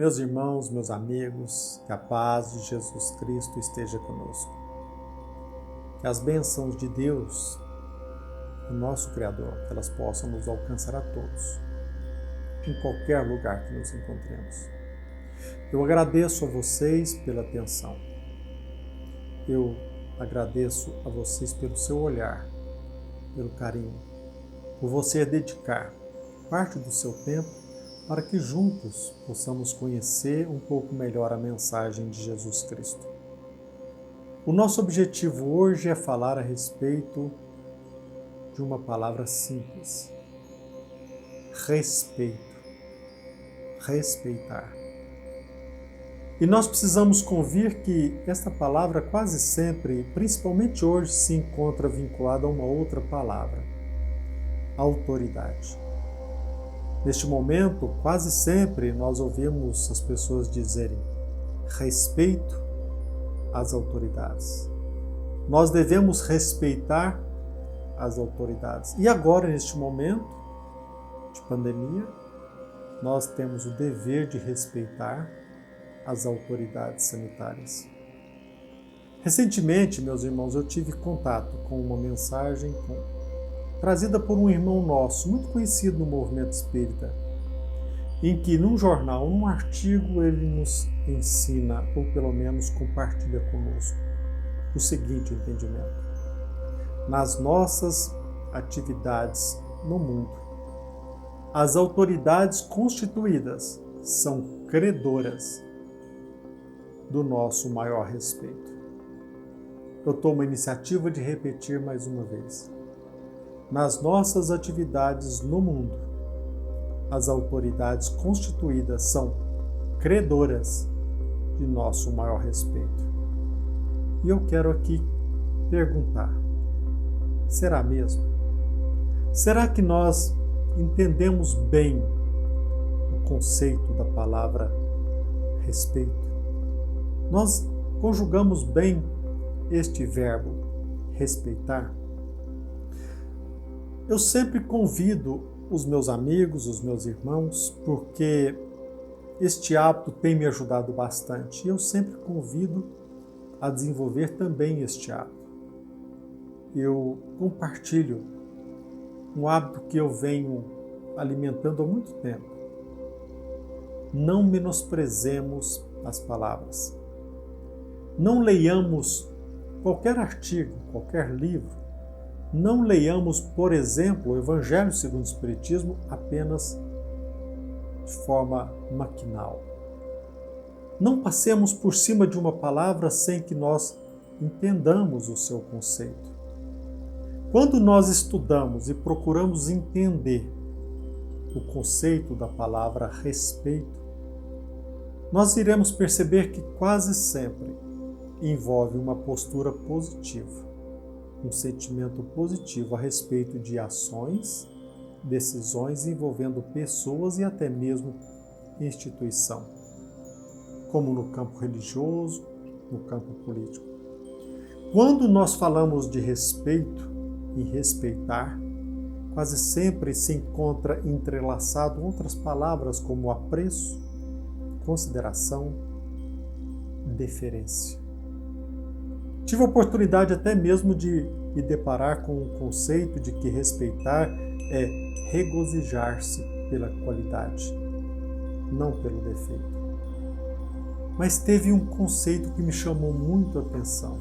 Meus irmãos, meus amigos, que a paz de Jesus Cristo esteja conosco. Que as bênçãos de Deus, o nosso Criador, que elas possam nos alcançar a todos, em qualquer lugar que nos encontremos. Eu agradeço a vocês pela atenção. Eu agradeço a vocês pelo seu olhar, pelo carinho, por você dedicar parte do seu tempo para que juntos possamos conhecer um pouco melhor a mensagem de Jesus Cristo. O nosso objetivo hoje é falar a respeito de uma palavra simples: respeito. Respeitar. E nós precisamos convir que esta palavra quase sempre, principalmente hoje, se encontra vinculada a uma outra palavra: autoridade. Neste momento, quase sempre nós ouvimos as pessoas dizerem respeito às autoridades. Nós devemos respeitar as autoridades. E agora, neste momento de pandemia, nós temos o dever de respeitar as autoridades sanitárias. Recentemente, meus irmãos, eu tive contato com uma mensagem trazida por um irmão nosso, muito conhecido no movimento espírita, em que num jornal, num artigo, ele nos ensina, ou pelo menos compartilha conosco, o seguinte entendimento: nas nossas atividades no mundo, as autoridades constituídas são credoras do nosso maior respeito. Eu tomo a iniciativa de repetir mais uma vez. Nas nossas atividades no mundo, as autoridades constituídas são credoras de nosso maior respeito. E eu quero aqui perguntar: será mesmo? Será que nós entendemos bem o conceito da palavra respeito? Nós conjugamos bem este verbo respeitar? Eu sempre convido os meus amigos, os meus irmãos, porque este hábito tem me ajudado bastante. E eu sempre convido a desenvolver também este hábito. Eu compartilho um hábito que eu venho alimentando há muito tempo. Não menosprezemos as palavras. Não leiamos qualquer artigo, qualquer livro. Não leiamos, por exemplo, o Evangelho segundo o Espiritismo apenas de forma maquinal. Não passemos por cima de uma palavra sem que nós entendamos o seu conceito. Quando nós estudamos e procuramos entender o conceito da palavra respeito, nós iremos perceber que quase sempre envolve uma postura positiva, um sentimento positivo a respeito de ações, decisões envolvendo pessoas e até mesmo instituição, como no campo religioso, no campo político. Quando nós falamos de respeito e respeitar, quase sempre se encontra entrelaçado outras palavras como apreço, consideração, deferência. Tive a oportunidade até mesmo de me deparar com o conceito de que respeitar é regozijar-se pela qualidade, não pelo defeito. Mas teve um conceito que me chamou muito a atenção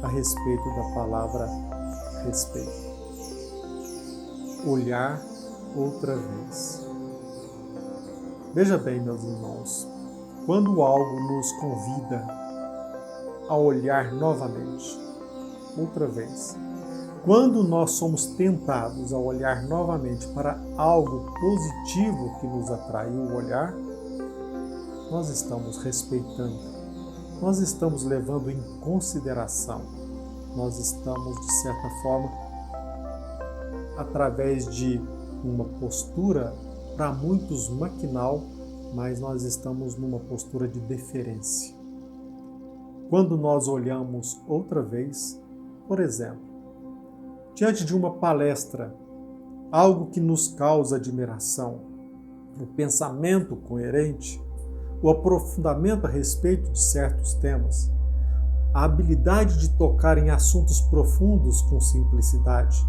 a respeito da palavra respeito. Olhar outra vez. Veja bem, meus irmãos, quando algo nos convida a olhar novamente, outra vez. Quando nós somos tentados a olhar novamente para algo positivo que nos atraiu o olhar, nós estamos respeitando, nós estamos levando em consideração, nós estamos, de certa forma, através de uma postura, para muitos maquinal, mas nós estamos numa postura de deferência. Quando nós olhamos outra vez, por exemplo, diante de uma palestra, algo que nos causa admiração, um pensamento coerente, o aprofundamento a respeito de certos temas, a habilidade de tocar em assuntos profundos com simplicidade,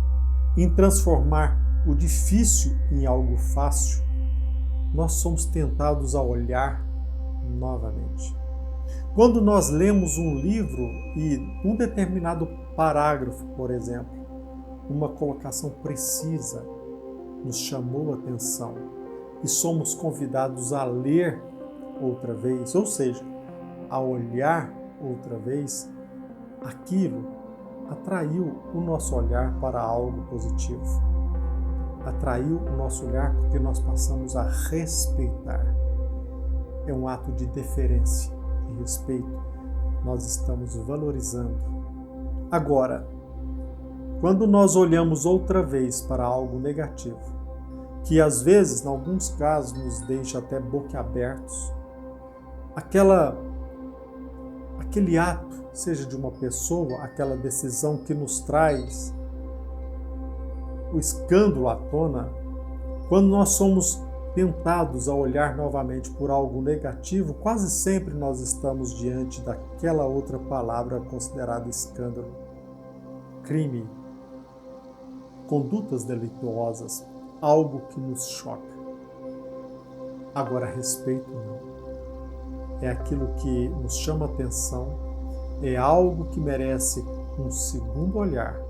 em transformar o difícil em algo fácil, nós somos tentados a olhar novamente. Quando nós lemos um livro e um determinado parágrafo, por exemplo, uma colocação precisa nos chamou a atenção e somos convidados a ler outra vez, ou seja, a olhar outra vez, aquilo atraiu o nosso olhar para algo positivo. Atraiu o nosso olhar porque nós passamos a respeitar. É um ato de deferência e respeito. Nós estamos valorizando. Agora, quando nós olhamos outra vez para algo negativo, que às vezes, em alguns casos, nos deixa até boquiabertos, aquele ato, seja de uma pessoa, aquela decisão que nos traz o escândalo à tona, quando nós somos tentados a olhar novamente por algo negativo, quase sempre nós estamos diante daquela outra palavra considerada escândalo, crime, condutas delituosas, algo que nos choca. Agora, respeito não. É aquilo que nos chama atenção, é algo que merece um segundo olhar,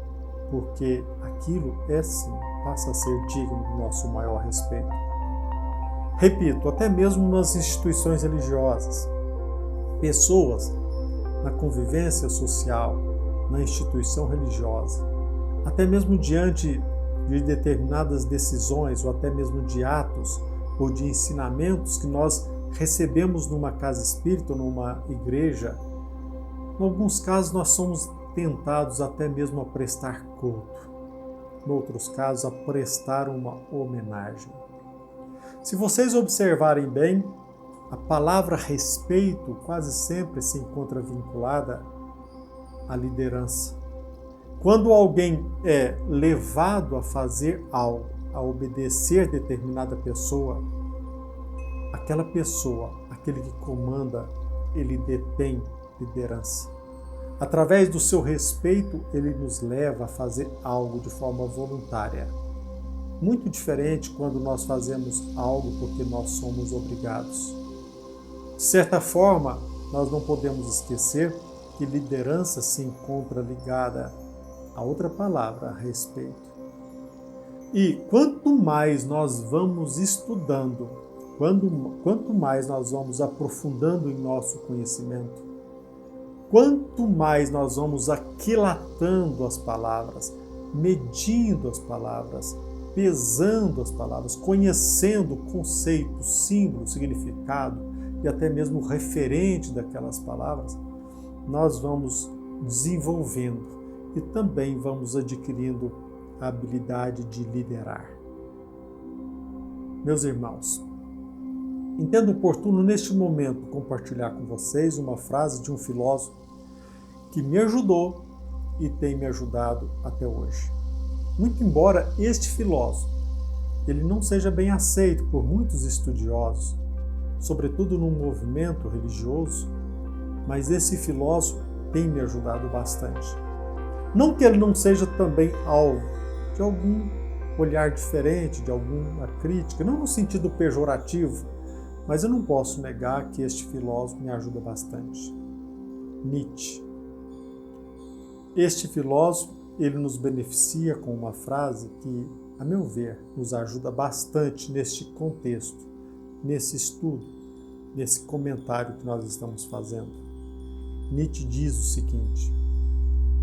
porque aquilo sim passa a ser digno do nosso maior respeito. Repito, até mesmo nas instituições religiosas, pessoas na convivência social, na instituição religiosa, até mesmo diante de determinadas decisões ou até mesmo de atos ou de ensinamentos que nós recebemos numa casa espírita ou numa igreja, em alguns casos nós somos tentados até mesmo a prestar culto, em outros casos a prestar uma homenagem. Se vocês observarem bem, a palavra respeito quase sempre se encontra vinculada à liderança. Quando alguém é levado a fazer algo, a obedecer determinada pessoa, aquela pessoa, aquele que comanda, ele detém liderança. Através do seu respeito, ele nos leva a fazer algo de forma voluntária. Muito diferente quando nós fazemos algo porque nós somos obrigados. De certa forma, nós não podemos esquecer que liderança se encontra ligada a outra palavra, a respeito. E quanto mais nós vamos estudando, quanto mais nós vamos aprofundando em nosso conhecimento, quanto mais nós vamos aquilatando as palavras, medindo as palavras, pesando as palavras, conhecendo conceitos, símbolos, significado e até mesmo referente daquelas palavras, nós vamos desenvolvendo e também vamos adquirindo a habilidade de liderar. Meus irmãos, entendo oportuno neste momento compartilhar com vocês uma frase de um filósofo que me ajudou e tem me ajudado até hoje. Muito embora este filósofo ele não seja bem aceito por muitos estudiosos, sobretudo no movimento religioso, mas esse filósofo tem me ajudado bastante. Não que ele não seja também alvo de algum olhar diferente, de alguma crítica, não no sentido pejorativo, mas eu não posso negar que este filósofo me ajuda bastante. Nietzsche. Este filósofo, ele nos beneficia com uma frase que, a meu ver, nos ajuda bastante neste contexto, nesse estudo, nesse comentário que nós estamos fazendo. Nietzsche diz o seguinte: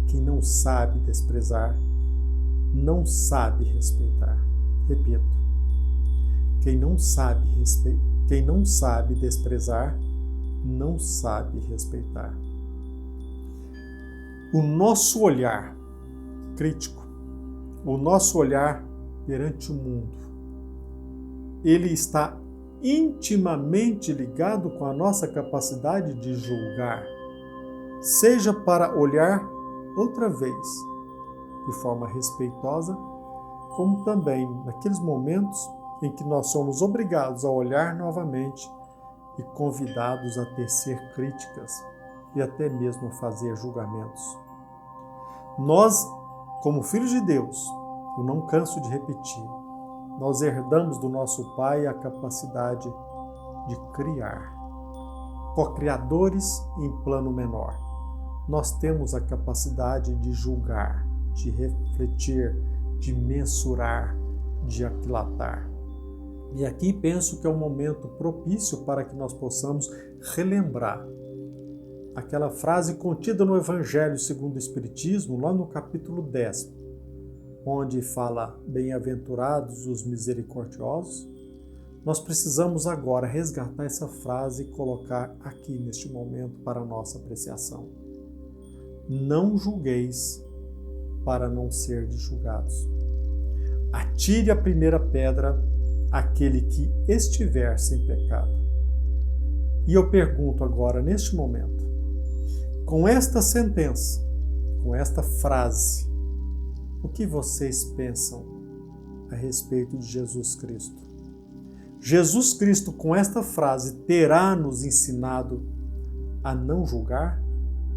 quem não sabe desprezar, não sabe respeitar. Repito, quem não sabe desprezar, não sabe respeitar. O nosso olhar crítico, o nosso olhar perante o mundo, ele está intimamente ligado com a nossa capacidade de julgar, seja para olhar outra vez de forma respeitosa, como também naqueles momentos em que nós somos obrigados a olhar novamente e convidados a tecer críticas e até mesmo a fazer julgamentos. Nós, como filhos de Deus, eu não canso de repetir, nós herdamos do nosso Pai a capacidade de criar. Co-criadores em plano menor. Nós temos a capacidade de julgar, de refletir, de mensurar, de aquilatar. E aqui penso que é um momento propício para que nós possamos relembrar aquela frase contida no Evangelho segundo o Espiritismo, lá no capítulo 10, onde fala bem-aventurados os misericordiosos. Nós precisamos agora resgatar essa frase e colocar aqui neste momento para a nossa apreciação. Não julgueis para não serdes julgados. Atire a primeira pedra aquele que estiver sem pecado. E eu pergunto agora, neste momento, com esta sentença, com esta frase, o que vocês pensam a respeito de Jesus Cristo? Jesus Cristo, com esta frase, terá nos ensinado a não julgar,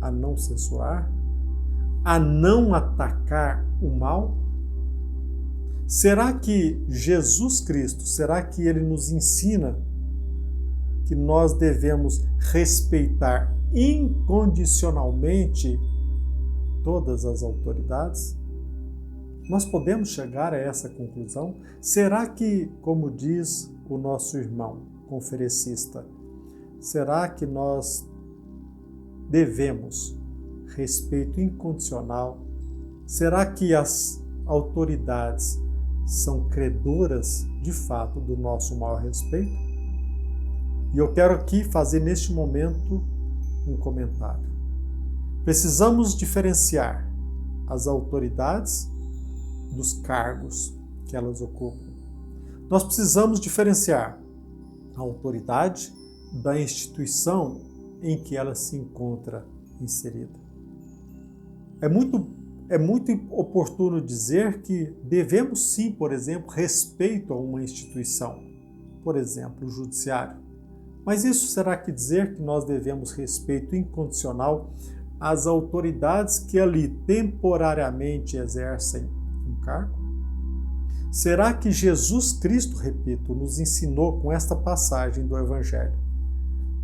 a não censurar, a não atacar o mal? Será que Jesus Cristo, será que ele nos ensina que nós devemos respeitar incondicionalmente todas as autoridades? Nós podemos chegar a essa conclusão? Será que, como diz o nosso irmão conferencista, será que nós devemos respeito incondicional? Será que as autoridades são credoras, de fato, do nosso maior respeito? E eu quero aqui fazer, neste momento, um comentário. Precisamos diferenciar as autoridades dos cargos que elas ocupam. Nós precisamos diferenciar a autoridade da instituição em que ela se encontra inserida. É muito oportuno dizer que devemos sim, por exemplo, respeito a uma instituição, por exemplo, o judiciário. Mas isso será que dizer que nós devemos respeito incondicional às autoridades que ali temporariamente exercem um cargo? Será que Jesus Cristo, repito, nos ensinou com esta passagem do Evangelho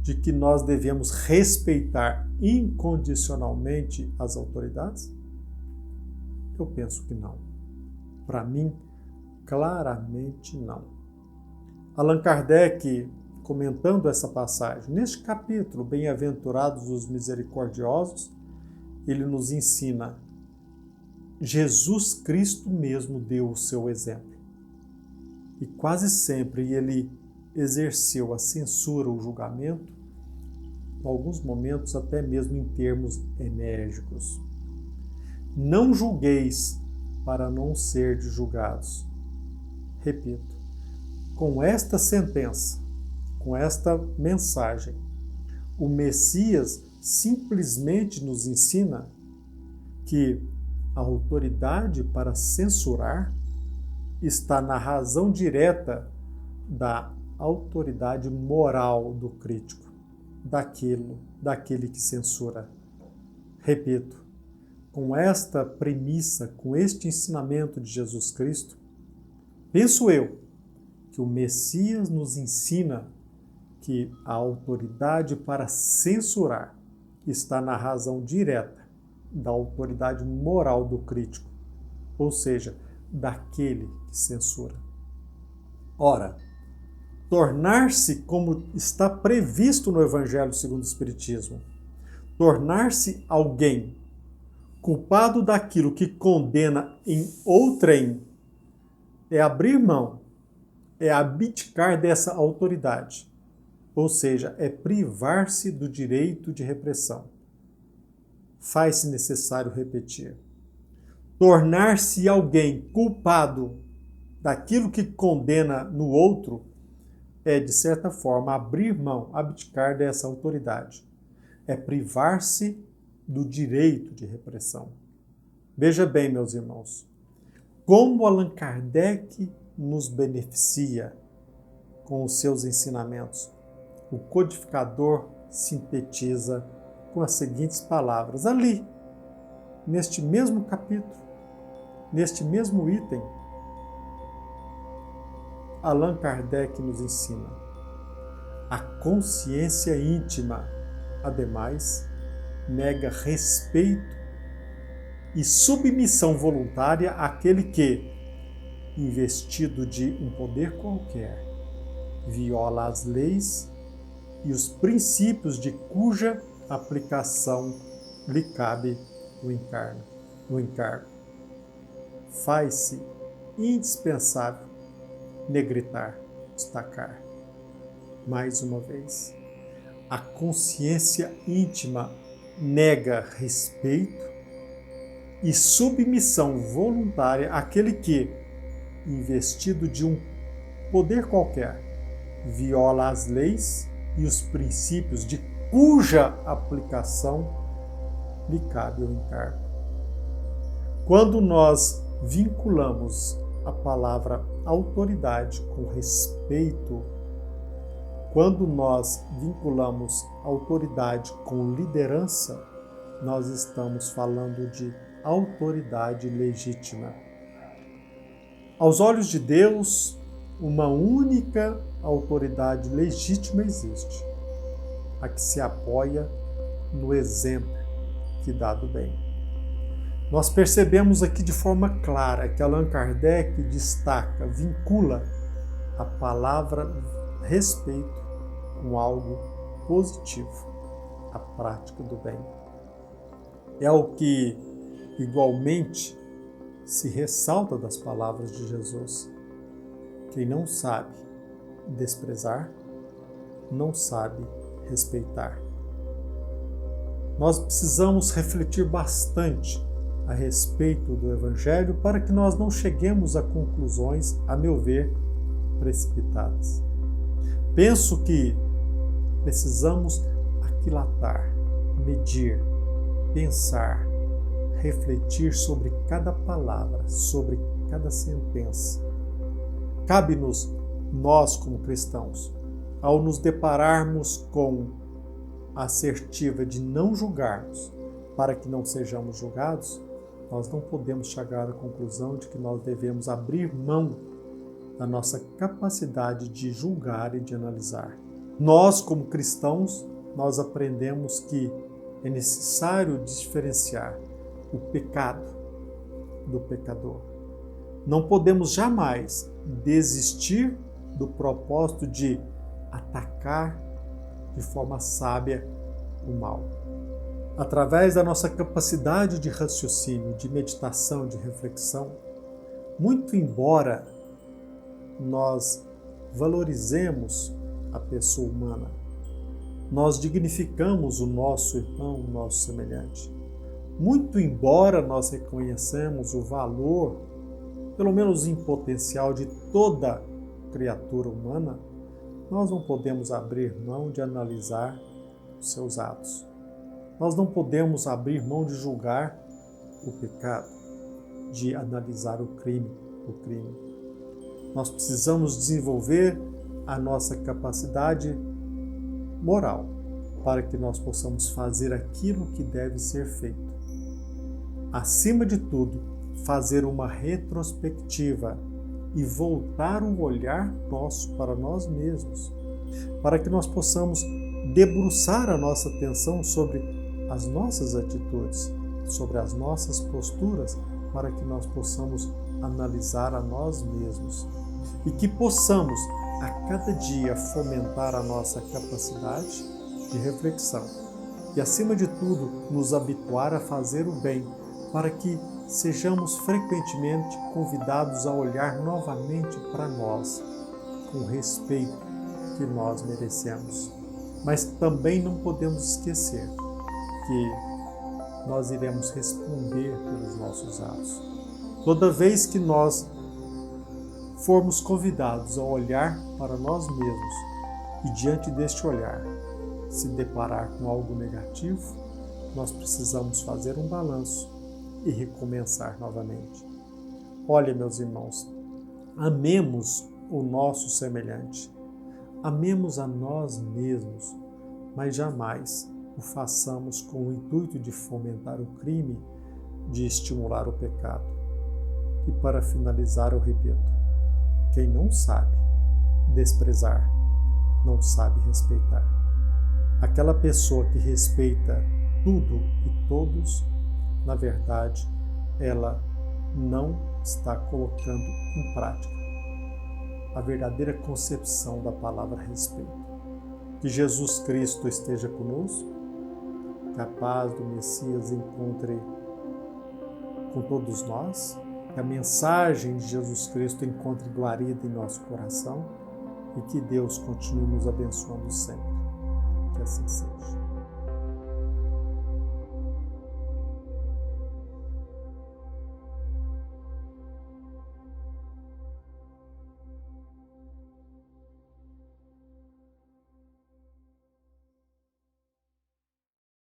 de que nós devemos respeitar incondicionalmente as autoridades? Eu penso que não. Para mim, claramente não. Allan Kardec, comentando essa passagem, neste capítulo, Bem-aventurados os misericordiosos, ele nos ensina: Jesus Cristo mesmo deu o seu exemplo. E quase sempre ele exerceu a censura, o julgamento, em alguns momentos até mesmo em termos enérgicos. Não julgueis para não serdes julgados. Repito, com esta sentença, com esta mensagem, o Messias simplesmente nos ensina que a autoridade para censurar está na razão direta da autoridade moral do crítico, daquele que censura. Repito, com esta premissa, com este ensinamento de Jesus Cristo, penso eu que o Messias nos ensina que a autoridade para censurar está na razão direta da autoridade moral do crítico, ou seja, daquele que censura. Ora, tornar-se, como está previsto no Evangelho segundo o Espiritismo, tornar-se alguém culpado daquilo que condena em outrem é abrir mão, é abdicar dessa autoridade, ou seja, é privar-se do direito de repressão. Faz-se necessário repetir. Tornar-se alguém culpado daquilo que condena no outro é, de certa forma, abrir mão, abdicar dessa autoridade. É privar-se do direito de repressão. Veja bem, meus irmãos, como Allan Kardec nos beneficia com os seus ensinamentos. o codificador sintetiza com as seguintes palavras. Ali, neste mesmo capítulo, neste mesmo item, Allan Kardec nos ensina: a consciência íntima, ademais, nega respeito e submissão voluntária àquele que, investido de um poder qualquer, viola as leis e os princípios de cuja aplicação lhe cabe o encargo. Faz-se indispensável negritar, destacar, mais uma vez, a consciência íntima nega respeito e submissão voluntária àquele que, investido de um poder qualquer, viola as leis e os princípios de cuja aplicação lhe cabe o encargo. Quando nós vinculamos a palavra autoridade com respeito, quando nós vinculamos autoridade com liderança, nós estamos falando de autoridade legítima. Aos olhos de Deus, uma única autoridade legítima existe, a que se apoia no exemplo que dá do bem. Nós percebemos aqui de forma clara que Allan Kardec destaca, vincula a palavra respeito com algo positivo, a prática do bem. É o que, igualmente, se ressalta das palavras de Jesus. Quem não sabe desprezar, não sabe respeitar. Nós precisamos refletir bastante a respeito do Evangelho para que nós não cheguemos a conclusões, a meu ver, precipitadas. Penso que precisamos aquilatar, medir, pensar, refletir sobre cada palavra, sobre cada sentença. Cabe-nos, nós como cristãos, ao nos depararmos com a assertiva de não julgarmos, para que não sejamos julgados, nós não podemos chegar à conclusão de que nós devemos abrir mão da nossa capacidade de julgar e de analisar. Nós, como cristãos, nós aprendemos que é necessário diferenciar o pecado do pecador. Não podemos jamais desistir do propósito de atacar de forma sábia o mal. Através da nossa capacidade de raciocínio, de meditação, de reflexão, muito embora nós valorizemos a pessoa humana, nós dignificamos o nosso irmão, o nosso semelhante. Muito embora nós reconheçamos o valor, pelo menos em potencial, de toda criatura humana, nós não podemos abrir mão de analisar os seus atos. Nós não podemos abrir mão de julgar o pecado, de analisar o crime. Nós precisamos desenvolver a nossa capacidade moral para que nós possamos fazer aquilo que deve ser feito. Acima de tudo, fazer uma retrospectiva e voltar o olhar nosso para nós mesmos, para que nós possamos debruçar a nossa atenção sobre as nossas atitudes, sobre as nossas posturas, para que nós possamos analisar a nós mesmos e que possamos a cada dia fomentar a nossa capacidade de reflexão e, acima de tudo, nos habituar a fazer o bem, para que sejamos frequentemente convidados a olhar novamente para nós com o respeito que nós merecemos. Mas também não podemos esquecer que nós iremos responder pelos nossos atos. Toda vez que nós formos convidados a olhar para nós mesmos e, diante deste olhar, se deparar com algo negativo, nós precisamos fazer um balanço e recomeçar novamente. Olha, meus irmãos, amemos o nosso semelhante. amemos a nós mesmos, mas jamais o façamos com o intuito de fomentar o crime, de estimular o pecado. E para finalizar, eu repito, quem não sabe desprezar, não sabe respeitar. Aquela pessoa que respeita tudo e todos, na verdade, ela não está colocando em prática a verdadeira concepção da palavra respeito. Que Jesus Cristo esteja conosco, que a paz do Messias encontre com todos nós, que a mensagem de Jesus Cristo encontre guarida em nosso coração e que Deus continue nos abençoando sempre. Que assim seja.